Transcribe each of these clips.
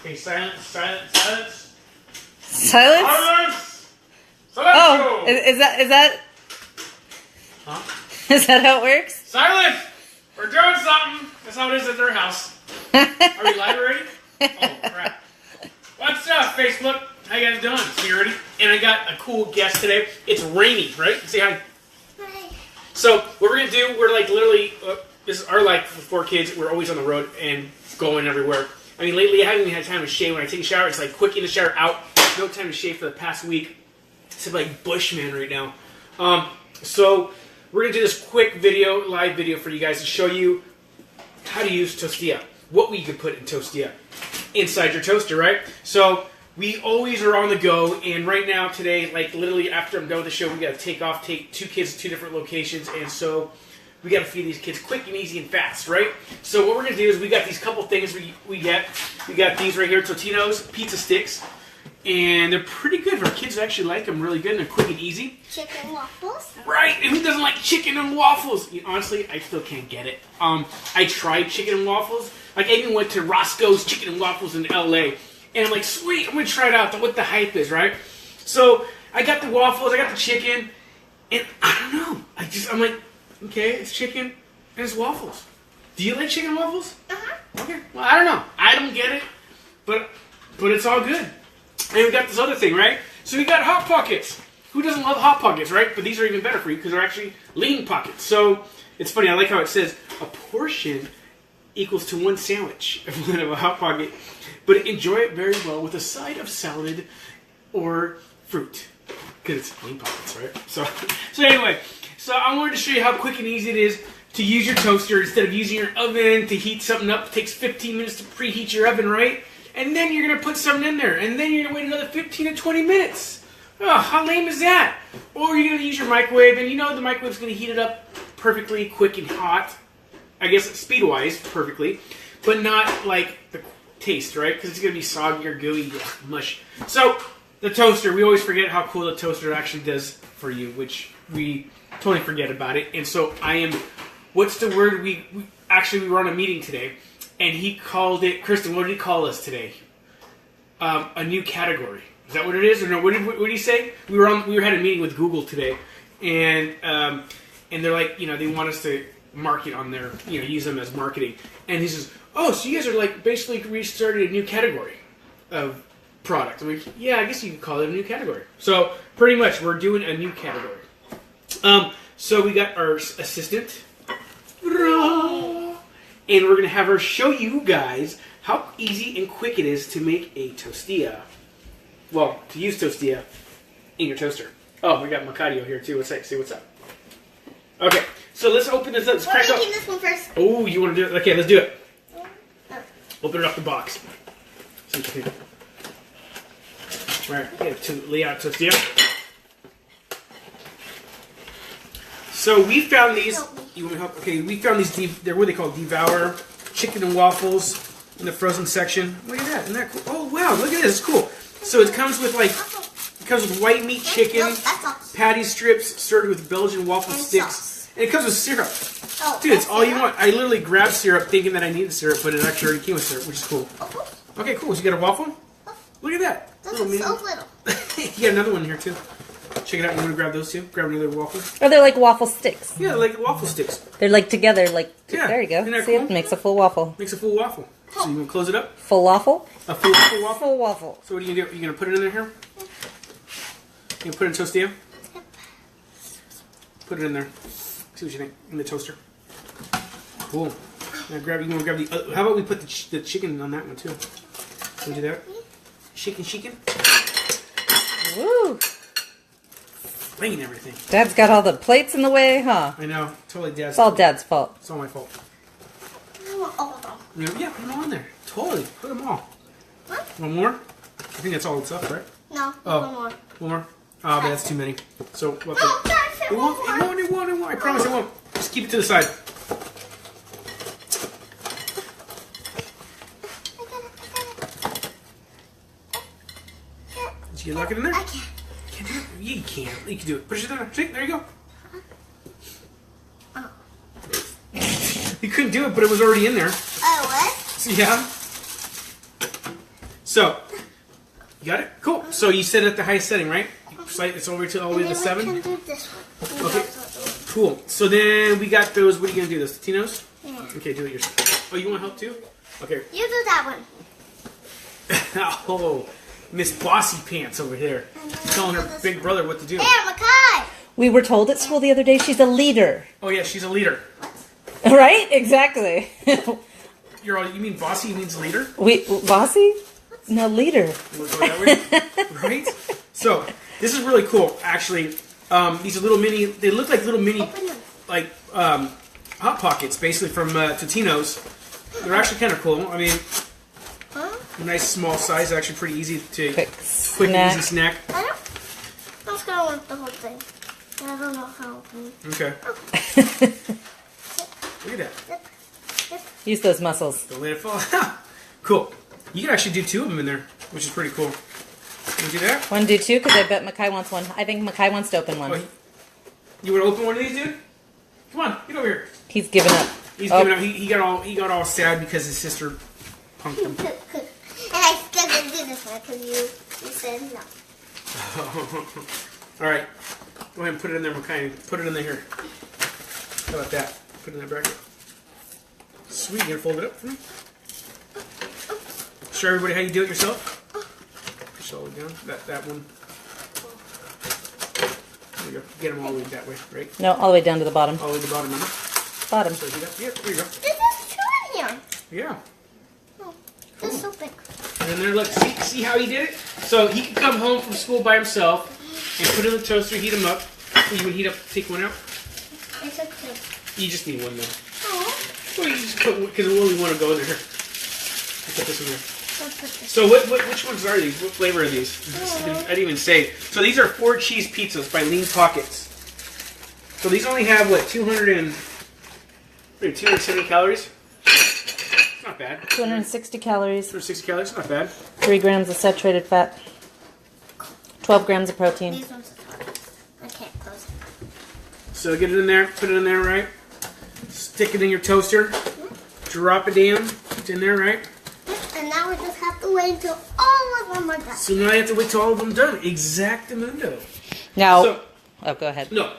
Okay, silence, silence, silence. Silence? Silence! Silence! Oh, is that? Huh? Is that how it works? Silence! We're doing something. That's how it is at their house. Are we live already? Oh, crap. What's up, Facebook? How you guys doing? Security. And I got a cool guest today. It's Rainy, right? Say hi. Hi. So, what we're going to do, we're like literally, this is our life with 4 kids. We're always on the road and going everywhere. I mean, lately I haven't even had time to shave. When I take a shower, it's like quick in the shower, out. No time to shave for the past week. It's like Bushman right now. So, we're going to do this quick video, live video for you guys to show you how to use Tostia. What we could put in Tostia inside your toaster, right? So, we always are on the go, and right now, today, like literally after I'm done with the show, we got to take off, take 2 kids to 2 different locations, and so we got to feed these kids quick and easy and fast, right? So what we're going to do is we got these couple things we got these right here, Totino's pizza sticks, and they're pretty good. Our kids actually like them really good, and they're quick and easy. Chicken waffles? Right, and who doesn't like chicken and waffles? Honestly, I still can't get it. I tried chicken and waffles. Like, I even went to Roscoe's Chicken and Waffles in L.A., and I'm like, sweet, I'm going to try it out, what the hype is, right? So, I got the waffles, I got the chicken, and I don't know. I'm like, okay, it's chicken and it's waffles. Do you like chicken and waffles? Uh-huh. Okay, well, I don't know. I don't get it, but it's all good. And we got this other thing, right? So we got Hot Pockets. Who doesn't love Hot Pockets, right? But these are even better for you because they're actually lean pockets. So, it's funny, I like how it says a portion equals to 1 sandwich of a Hot Pocket, but enjoy it very well with a side of salad or fruit, because it's lean pockets, right? So anyway, so I wanted to show you how quick and easy it is to use your toaster instead of using your oven to heat something up. It takes 15 minutes to preheat your oven, right? And then you're gonna put something in there, and then you're gonna wait another 15 to 20 minutes. Oh, how lame is that? Or you're gonna use your microwave, and you know the microwave's gonna heat it up perfectly quick and hot. I guess speed-wise, perfectly, but not like the taste, right? Because it's going to be soggy or gooey, mush. So, the toaster, we always forget how cool the toaster actually does for you, which we totally forget about it. And so, what's the word we were on a meeting today, and he called it, Kristen, what did he call us today? A new category. Is that what it is? Or no, what did he say? We had a meeting with Google today, and they're like, they want us to market on their, use them as marketing. And he says, oh, so you guys are like basically restarting a new category of product. I'm like, yeah, I guess you could call it a new category. So pretty much we're doing a new category. So we got our assistant, and we're going to have her show you guys how easy and quick it is to make a Tostia. Well, to use Tostia in your toaster. Oh, we got Macario here too. Let's see what's up. Okay, so let's open this up. Let's crack up. Making this one first. Oh, you want to do it? Okay, let's do it. Open it up the box. See what you think. Right, to lay out Tostia. So we found these. You want to help? Okay, we found these. They're what they call Devour chicken and waffles in the frozen section. Look at that! Isn't that cool? Oh wow! Look at this. It's cool. So it comes with white meat chicken, patty strips served with Belgian waffle sticks. And it comes with syrup. Oh, dude, it's all you want. I literally grabbed syrup thinking that I needed syrup, but it actually already came with syrup, which is cool. Okay, cool. So you got a waffle? Look at that. Those are so little. You got another one here, too. Check it out. You want to grab those, too? Grab another waffle? Oh, they're like waffle sticks. Yeah, like waffle sticks. They're like together, like, Yeah, there you go. isn't that See, cool? it makes a full waffle. Makes a full waffle. So you want to close it up? Full waffle? A full waffle? Full waffle. So what are you going to do? You going to put it in there here? You going to put it in Tostia? Put it in there. See what you think in the toaster. Cool. Now you want to grab the. How about we put the chicken on that one too? Can we do that? Chicken. Woo! Laying everything. Dad's got all the plates in the way, huh? I know. Totally Dad's. It's all Dad's fault. It's all my fault. I want all of them. Yeah, put them all in there. Totally. Put them all. What? One more? I think that's all it's up, right? No, Oh. one more. One more? Oh, but that's too many. So what? Oh, guys, It won't. I promise it won't. Just keep it to the side. Did you lock it in there? I can't. Can't do it. You can't. You can do it. Push it down. See, there you go. Oh. You couldn't do it, but it was already in there. Oh, what? So, yeah. So, you got it? Cool. So you set it at the highest setting, right? It's over to all the way to the 7? And then we can do this one. Okay. Cool. So then we got those. What are you going to do? Those Totino's? Yeah. Okay, do it yourself. Oh, you want help too? Okay. You do that one. Oh, Miss Bossy Pants over here. Telling her big brother what to do. There, Makai. We were told at school the other day she's a leader. Oh, yeah, she's a leader. Right? Exactly. You're all, you mean Bossy means leader? Bossy? No, leader. We'll go that way. Right? So, this is really cool, actually. These are little mini, they look like little mini, Open them. like, Hot Pockets, basically, from Totino's. They're actually kind of cool. I mean, Huh? nice small size, actually pretty easy to, Quick quick and easy snack. snack. I just gotta want the whole thing. I don't know how. Okay. Look at that. Yep. Yep. Use those muscles. Don't let it fall. Cool. You can actually do 2 of them in there, which is pretty cool. Can you do that? Want to do 2? Because I bet Makai wants one. I think Makai wants to open one. Oh, you want to open one of these, dude? Come on, get over here. He's given up. He's Oh. giving up. He got all sad because his sister punked him. And I still didn't do this one because you said no. All right, go ahead and put it in there, Makai. Put it in there here. How about that? Put it in that bracket. Sweet. You gonna fold it up for me? Show everybody how you do it yourself. Push it all the way down. That one. There we go. Get them all the way that way, right? No, all the way down to the bottom. All the way to the bottom, remember? Bottom. So do that. Yeah, there you go. This is two in here. Yeah. Oh, this is so big. And then there, look, see how he did it? So he could come home from school by himself and put it in the toaster, heat them up. You would heat up, take one out. It's a two. You just need one though. Oh, Well, you just put, because we only want to go in there. Put this in there. I'll put this. So which ones are these? What flavor are these? I didn't even say. So these are 4 cheese pizzas by Lean Pockets. So these only have, what, 270 calories? It's not bad. 260 calories. 260 calories, not bad. 3 grams of saturated fat. 12 grams of protein. These ones are hard. I can't close it. So get it in there, put it in there, right? Stick it in your toaster. Drop it down. It's in there, right? And now we just have to wait until all of them are done. So now you have to wait till all of them done. Exactamundo. Now, So, oh, go ahead. no,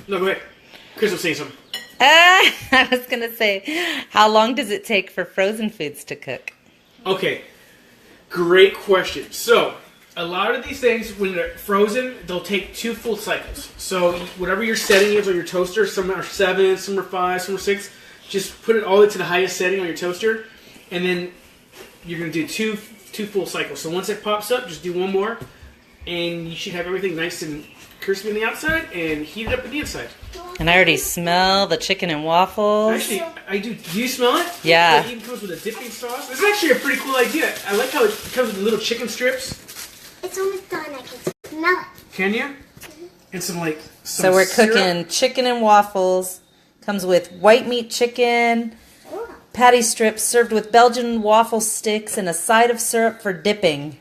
go ahead. Chris will say something. I was going to say, how long does it take for frozen foods to cook? Okay, great question. So, a lot of these things, when they're frozen, they'll take 2 full cycles. So, whatever your setting is on your toaster, some are 7, some are 5, some are 6, just put it all the way to the highest setting on your toaster, and then you're going to do two full cycles. So, once it pops up, just do one more, and you should have everything nice and crispy on the outside and heat it up on the inside. And I already smell the chicken and waffles. Actually, I do. Do you smell it? Yeah. It even comes with a dipping sauce. This is actually a pretty cool idea. I like how it comes with little chicken strips. It's almost done. I can smell it. Can you? And some like. So we're syrup. cooking chicken and waffles. Comes with white meat chicken, Ooh. patty strips served with Belgian waffle sticks, and a side of syrup for dipping.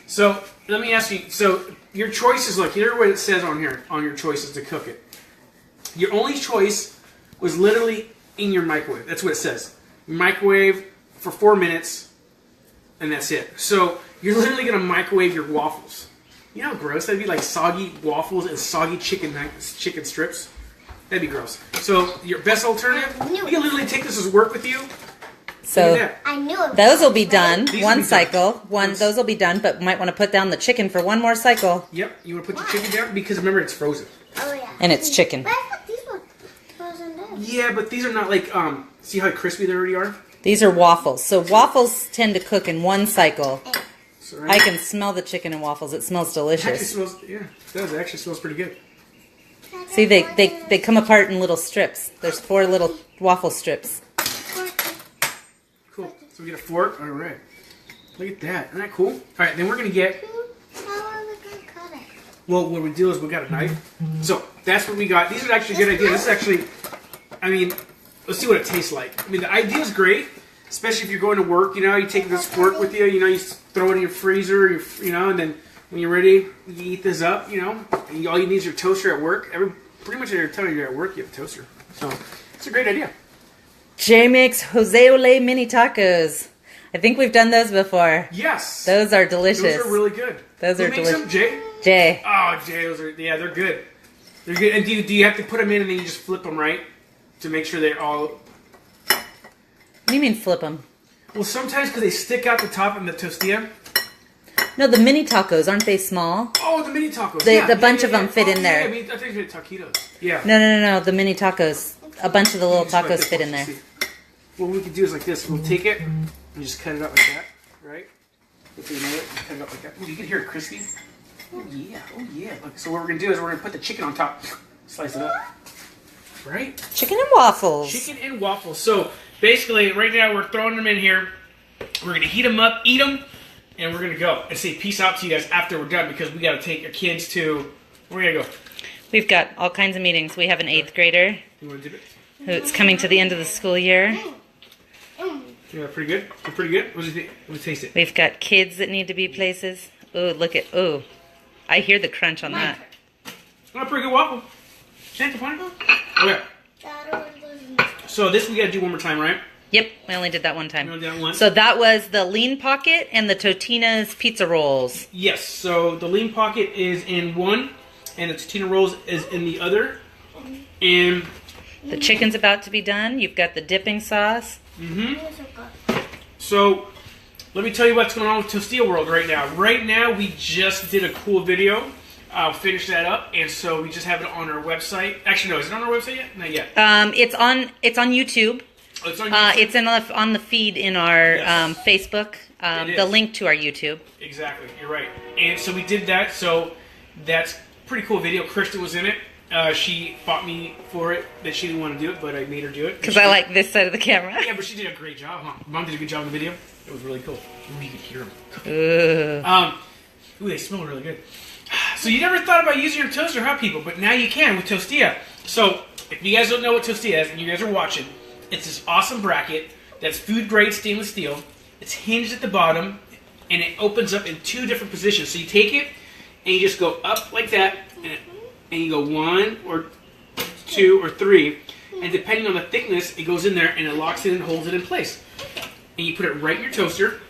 So let me ask you. So your choices, look, here's what it says on here on your choices to cook it. Your only choice was literally in your microwave. That's what it says. Microwave for 4 minutes, and that's it. So you're literally gonna microwave your waffles. You know how gross that'd be? Like soggy waffles and soggy chicken strips. That'd be gross. So your best alternative, I knew you it. can literally take this as work with you. Look at So that. I knew it. those will be done. These will One be done. cycle. Once- Those will be done, but might want to put down the chicken for one more cycle. Yep, you want to put your chicken down because remember it's frozen. Oh yeah. And it's chicken. But I thought these were frozen down. Yeah, but these are not like see how crispy they already are? These are waffles. So waffles tend to cook in one cycle. So, I can smell the chicken and waffles. It smells It actually delicious. smells. Yeah, it does. It actually smells pretty good. See, they come apart in little strips. There's 4 little waffle strips. Cool. So we get a fork. All right. Look at that. Isn't that cool? All right. Then we're gonna get. How are we gonna cut it? Well, what we do is we got a knife. So that's what we got. These are actually a good idea. This is actually. I mean, let's see what it tastes like. I mean, the idea is great, especially if you're going to work. You know, you take this fork with you. You know, you throw it in your freezer. You know, and then when you're ready, you eat this up. You know, and all you need is your toaster at work. Pretty much every time you're at work, you have a toaster. So it's a great idea. Jay makes Jose Ole mini tacos. I think we've done those before. Yes. Those are delicious. Those are really good. Those Who are makes them, delicious. Jay? Jay. Oh, Jay, they're good. They're good. And do you have to put them in and then you just flip them, right? To make sure they're all... What do you mean flip them? Well, sometimes because they stick out the top in the tortilla. No, the mini tacos, aren't they small? Oh, the mini tacos. The bunch of them fit in there. Yeah, I mean, I think they're taquitos. Yeah. No. The mini tacos. A bunch of the little Just like tacos this, fit in watch, there. see. What we could do is like this. We'll take it and just cut it out like that, right? If you know it, just cut it out like that. Ooh, you can hear it crispy. Oh yeah, oh yeah. Look, so what we're gonna do is we're gonna put the chicken on top, slice it up, right? Chicken and waffles. Chicken and waffles. So basically, right now we're throwing them in here. We're gonna heat them up, eat them, and we're gonna go and say peace out to you guys after we're done because we gotta take your kids to. Where we gotta go? We've got all kinds of meetings. We have an 8th grader You wanna do it? who's coming to the end of the school year. Yeah, pretty good. You're pretty good. What do you think? Let me taste it. We've got kids that need to be places. Oh, look at, oh. I hear the crunch on that. Oh, pretty good waffle. Can't complain. Okay. So this we gotta do one more time, right? Yep, we only did that one You time. wanna do that one? So that was the Lean Pocket and the Totina's Pizza Rolls. Yes. So the lean pocket is in one, and the tortilla rolls is in the other. And The chicken's about to be done. You've got the dipping sauce. so let me tell you what's going on with Tostilla World right now. Right now we just did a cool video. I'll finish that up, and so we just have it on our website. Actually, no, is it on our website yet? Not yet. It's on YouTube. Oh, it's on YouTube. It's on the feed in our Yes. Facebook. It The is. link to our YouTube. Exactly, you're right. And so we did that, so that's pretty cool video. Kristen was in it. She fought me for it, that she didn't want to do it, but I made her do it. Because I like this side of the camera. Yeah, but she did a great job, huh? Mom did a good job in the video. It was really cool. Ooh, you could hear them. Ugh. Ooh, they smell really good. So you never thought about using your toaster, huh, people? But now you can with Tostilla. So if you guys don't know what Tostilla is, and you guys are watching, it's this awesome bracket that's food-grade stainless steel. It's hinged at the bottom, and it opens up in 2 different positions. So you take it, and you just go up like that, and you go 1 or 2 or 3, and depending on the thickness, it goes in there, and it locks it and holds it in place. And you put it right in your toaster,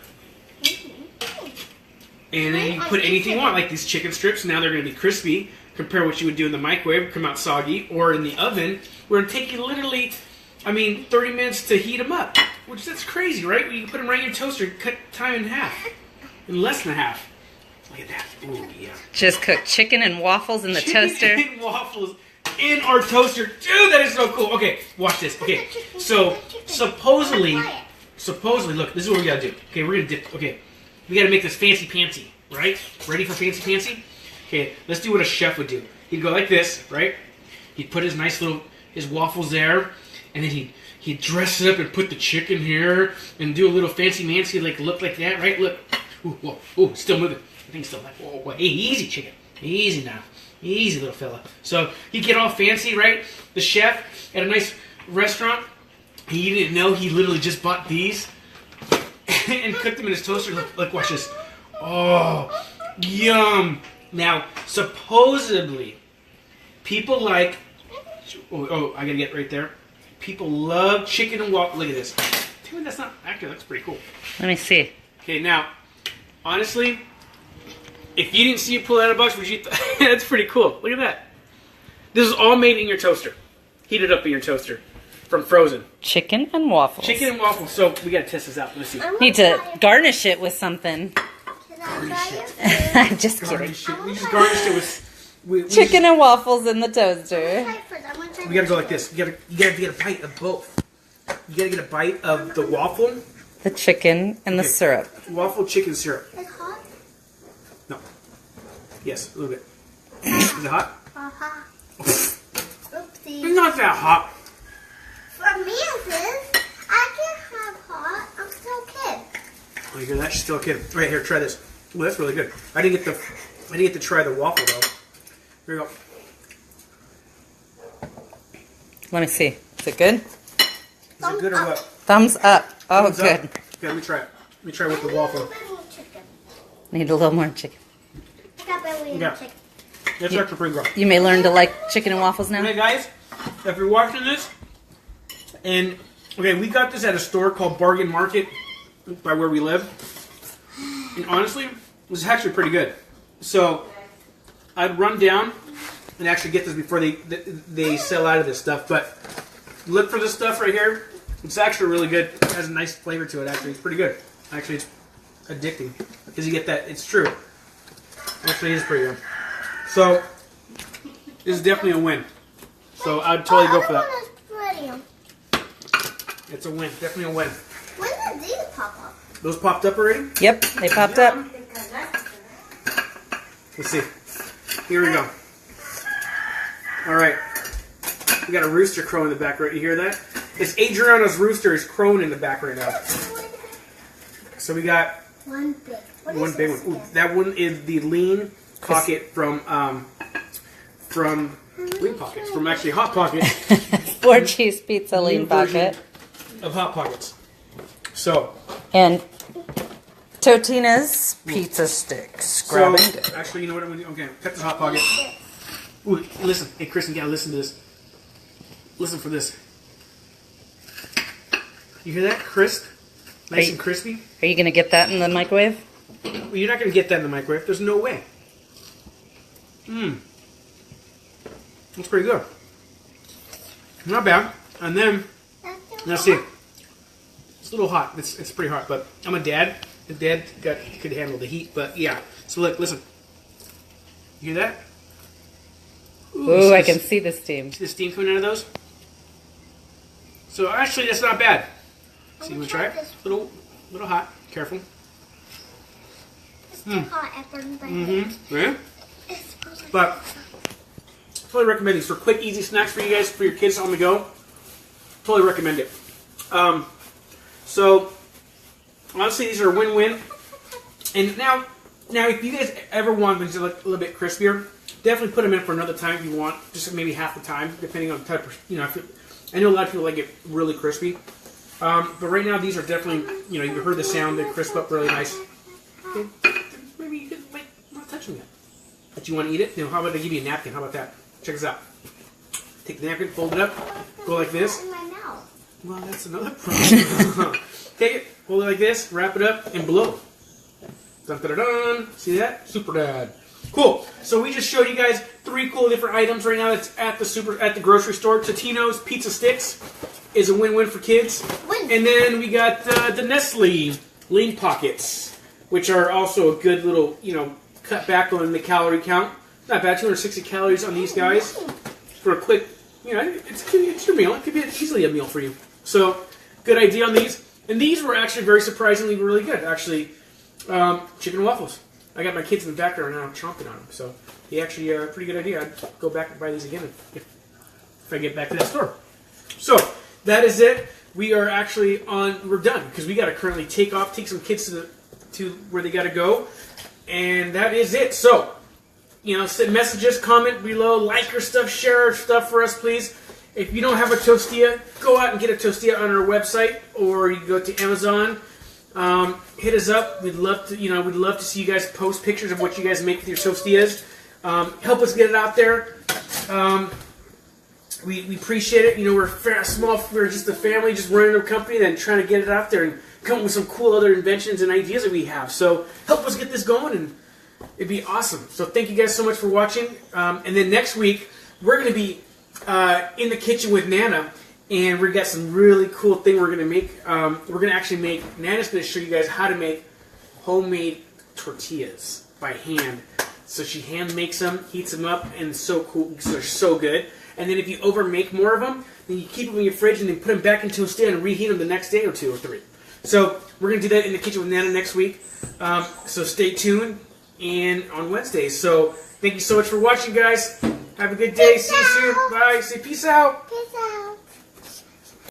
and then you put anything you want, like these chicken strips. Now they're going to be crispy. Compare what you would do in the microwave, come out soggy, or in the oven, where it'd take you literally, 30 minutes to heat them up. Which, that's crazy, right? You can put them right in your toaster and cut time in half. In less than half. Look at that. Ooh, yeah. Just cooked chicken and waffles in the toaster. Chicken and waffles in our toaster. Dude, that is so cool. Okay, watch this. Okay, so supposedly, look, this is what we gotta do. Okay, we're gonna dip. Okay, we gotta make this fancy-pantsy, right? Ready for fancy-pantsy? Okay, let's do what a chef would do. He'd go like this, right? He'd put his nice little, his waffles there, and then he'd dress it up and put the chicken here, and do a little fancy-mancy, like, look like that, right? Look. Ooh, whoa, ooh, still moving. I think still like, whoa, hey, easy, chicken. Easy now. Easy, little fella. So he'd get all fancy, right? The chef at a nice restaurant, he didn't know he literally just bought these and cooked them in his toaster. Look, watch this. Oh, yum. Now, supposedly, people like, oh, I gotta get right there. People love chicken and waffle. Look at this. Tell me that's not, actually, that's pretty cool. Let me see. Okay, now, honestly, if you didn't see it pull out of a box, would you? That's pretty cool. Look at that. This is all made in your toaster, heated up in your toaster, from frozen. Chicken and waffles. Chicken and waffles. So we gotta test this out. Let's see. Need to garnish it with something. I'm just kidding. Garnish it. We just garnished it with Chicken and waffles in the toaster. We gotta go like this. You gotta get a bite of both. You gotta get a bite of the waffle. The chicken and the Okay. syrup. Waffle chicken syrup. It's hot? No. Yes, a little bit. Is it hot? Uh-huh. It's Oopsie. not that hot. For me it is. I can have hot. I'm still a kid. Oh, you hear that? She's still a kid. Right here, try this. Oh, that's really good. I didn't get to try the waffle though. Here we go. Let me see. Is it good? Is it good or what? Thumbs up. Oh, Thumbs good. up. Okay, let me try it. Let me try with the waffle. Chicken. Need a little more chicken. I got belly and Yeah. chicken. That's actually pretty good. You may learn to like chicken and waffles now. Okay, guys, if you're watching this, and okay, we got this at a store called Bargain Market by where we live. And honestly, this is actually pretty good. So I'd run down and actually get this before they sell out of this stuff. But look for this stuff right here. It's actually really good. It has a nice flavor to it, actually. It's pretty good. Actually, it's addicting. Because you get that. It's true. Actually, it is pretty good. So, this is definitely a win. So, I'd totally go for that. It's a win. Definitely a win. When did these pop up? Those popped up already? Yep, they popped up. Let's see. Here we go. Alright. We got a rooster crowing in the back, right? You hear that? It's Adriana's rooster is crowing in the back right now. So we got one big. one big one. Ooh, that one is the lean pocket from Lean Pockets. From actually Hot Pockets. 4 cheese pizza lean pocket. Of Hot Pockets. So. And Totina's pizza sticks. Grab and go. Actually, you know what I'm going to do? Okay, cut this Hot Pocket. Ooh, listen. Hey, Kristen, you gotta listen to this. Listen for this. You hear that? Crisp? Nice and crispy? Are you going to get that in the microwave? Well, you're not going to get that in the microwave. There's no way. Mmm. That's pretty good. Not bad. And then, let's see. It's a little hot. It's pretty hot, but I'm a dad. The dad could handle the heat, but yeah. So look, listen. You hear that? Ooh, I can see the steam. See the steam coming out of those? So actually, that's not bad. So you want to try it? Little hot. Careful. It's too hot. It burns my Mm-hmm. Right? But totally recommend these for quick, easy snacks for you guys, for your kids on the go. Totally recommend it. So honestly, these are a win-win. And now, if you guys ever want them to look a little bit crispier, definitely put them in for another time if you want, just maybe half the time, depending on the type of, you know. I know a lot of people like it really crispy. But right now, these are definitely, you know, you heard the sound, they crisp up really nice. Okay. Maybe you could, wait, I'm not touching that. But you want to eat it? Now, how about I give you a napkin? How about that? Check this out. Take the napkin, fold it up, go like this. in my mouth. Well, that's another problem. Take it, hold it like this, wrap it up, and blow. Dun, dun, dun, dun. See that? Super Dad. Cool. So we just showed you guys 3 cool different items right now that's at the grocery store. Totino's Pizza Sticks is a win-win for kids. Win. And then we got the Nestle Lean Pockets, which are also a good little, you know, cut back on the calorie count. Not bad, 260 calories on these guys for a quick, you know, it's your meal. It could be easily a meal for you. So, good idea on these. And these were actually very surprisingly really good. Actually, chicken and waffles. I got my kids in the background now chomping on them. So, they actually are a pretty good idea. I'd go back and buy these again if I get back to that store. So, that is it. We are actually we're done because we got to currently take some kids to where they got to go. And that is it. So, you know, send messages, comment below, like our stuff, share our stuff for us, please. If you don't have a Tostia, go out and get a Tostia on our website, or you can go to Amazon. Hit us up. We'd love to see you guys post pictures of what you guys make with your Tostias. Help us get it out there. We appreciate it. You know, we're just a family, just running a company, then trying to get it out there and come up with some cool other inventions and ideas that we have. So help us get this going, and it'd be awesome. So thank you guys so much for watching. And then next week, we're going to be in the kitchen with Nana, and we got some really cool thing we're going to make. We're going to actually Nana's going to show you guys how to make homemade tortillas by hand. So she hand makes them, heats them up, and it's so cool because they're so good. And then if you make more of them, then you keep them in your fridge and then put them back into a stand and reheat them the next day or 2 or 3. So we're going to do that in the kitchen with Nana next week. So stay tuned and on Wednesdays. So thank you so much for watching, guys. Have a good day. See you soon. Bye. Say peace out. Peace out.